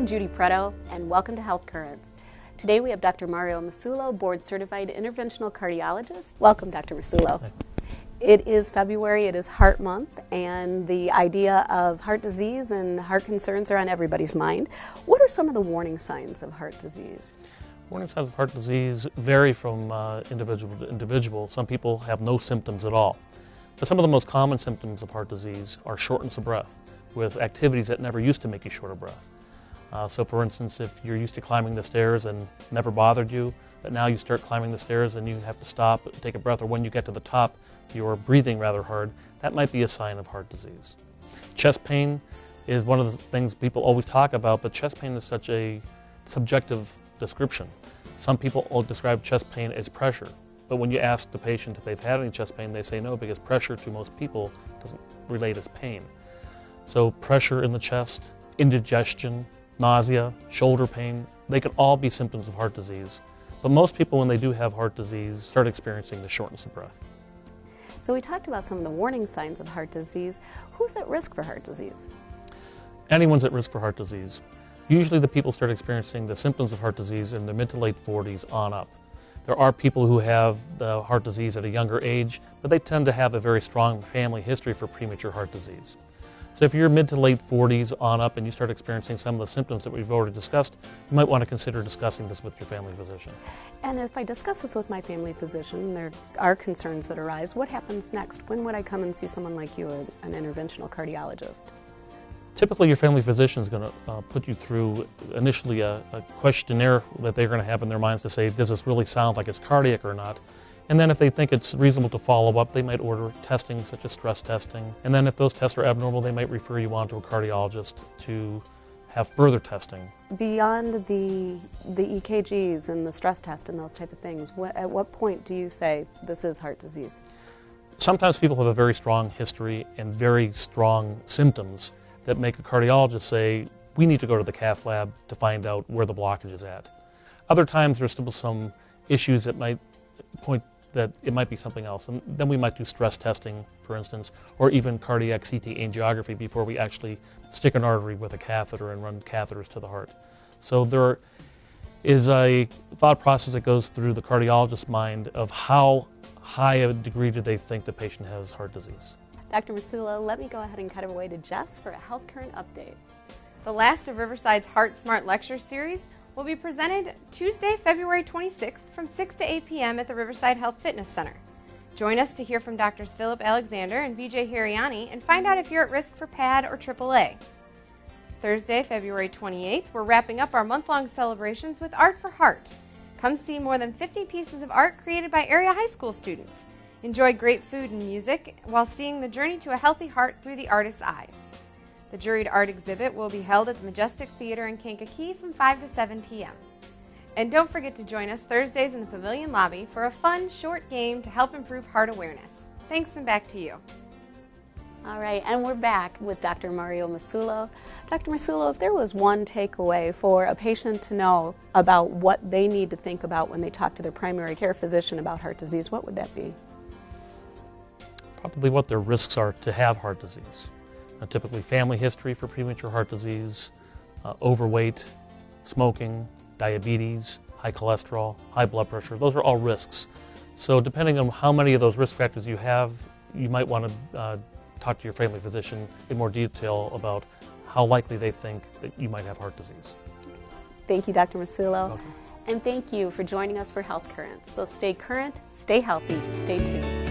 I'm Judy Pretto, and welcome to HealthCurrents. Today we have Dr. Mario Masulo, board-certified interventional cardiologist. Welcome, Dr. Masulo. Hi. It is February, it is Heart Month, and the idea of heart disease and heart concerns are on everybody's mind. What are some of the warning signs of heart disease? Warning signs of heart disease vary from individual to individual. Some people have no symptoms at all. But some of the most common symptoms of heart disease are shortness of breath, with activities that never used to make you short of breath. So for instance, if you're used to climbing the stairs and never bothered you, but now you start climbing the stairs and you have to stop, take a breath, or when you get to the top, you're breathing rather hard, that might be a sign of heart disease. Chest pain is one of the things people always talk about, but chest pain is such a subjective description. Some people will describe chest pain as pressure, but when you ask the patient if they've had any chest pain, they say no, because pressure to most people doesn't relate as pain. So pressure in the chest, indigestion, nausea, shoulder pain, they can all be symptoms of heart disease. But most people, when they do have heart disease, start experiencing the shortness of breath. So we talked about some of the warning signs of heart disease. Who's at risk for heart disease? Anyone's at risk for heart disease. Usually the people start experiencing the symptoms of heart disease in their mid to late 40s on up. There are people who have the heart disease at a younger age, but they tend to have a very strong family history for premature heart disease. So if you're mid to late 40s on up and you start experiencing some of the symptoms that we've already discussed, you might want to consider discussing this with your family physician. And if I discuss this with my family physician, there are concerns that arise. What happens next? When would I come and see someone like you, an interventional cardiologist? Typically, your family physician is going to put you through initially a questionnaire that they're going to have in their minds to say, does this really sound like it's cardiac or not? And then if they think it's reasonable to follow up, they might order testing such as stress testing. And then if those tests are abnormal, they might refer you on to a cardiologist to have further testing. Beyond the EKGs and the stress test and those type of things, at what point do you say this is heart disease? Sometimes people have a very strong history and very strong symptoms that make a cardiologist say, we need to go to the cath lab to find out where the blockage is at. Other times there's still some issues that might point that it might be something else, and then we might do stress testing, for instance, or even cardiac CT angiography before we actually stick an artery with a catheter and run catheters to the heart. So there is a thought process that goes through the cardiologist's mind of how high a degree do they think the patient has heart disease. Dr. Masulo, let me go ahead and cut it away to Jess for a Health Current update. The last of Riverside's Heart Smart Lecture Series will be presented Tuesday, February 26th from 6 to 8 p.m. at the Riverside Health Fitness Center. Join us to hear from Drs. Philip Alexander and Vijay Hariani and find out if you're at risk for PAD or AAA. Thursday, February 28th, we're wrapping up our month-long celebrations with Art for Heart. Come see more than 50 pieces of art created by area high school students. Enjoy great food and music while seeing the journey to a healthy heart through the artist's eyes. The juried art exhibit will be held at the Majestic Theater in Kankakee from 5 to 7 p.m. And don't forget to join us Thursdays in the Pavilion Lobby for a fun, short game to help improve heart awareness. Thanks, and back to you. All right, and we're back with Dr. Mario Masulo. Dr. Masulo, if there was one takeaway for a patient to know about what they need to think about when they talk to their primary care physician about heart disease, what would that be? Probably what their risks are to have heart disease. Typically family history for premature heart disease, overweight, smoking, diabetes, high cholesterol, high blood pressure. Those are all risks. So depending on how many of those risk factors you have, you might want to talk to your family physician in more detail about how likely they think that you might have heart disease. Thank you, Dr. Masulo. Okay. And thank you for joining us for Health Currents. So stay current, stay healthy, stay tuned.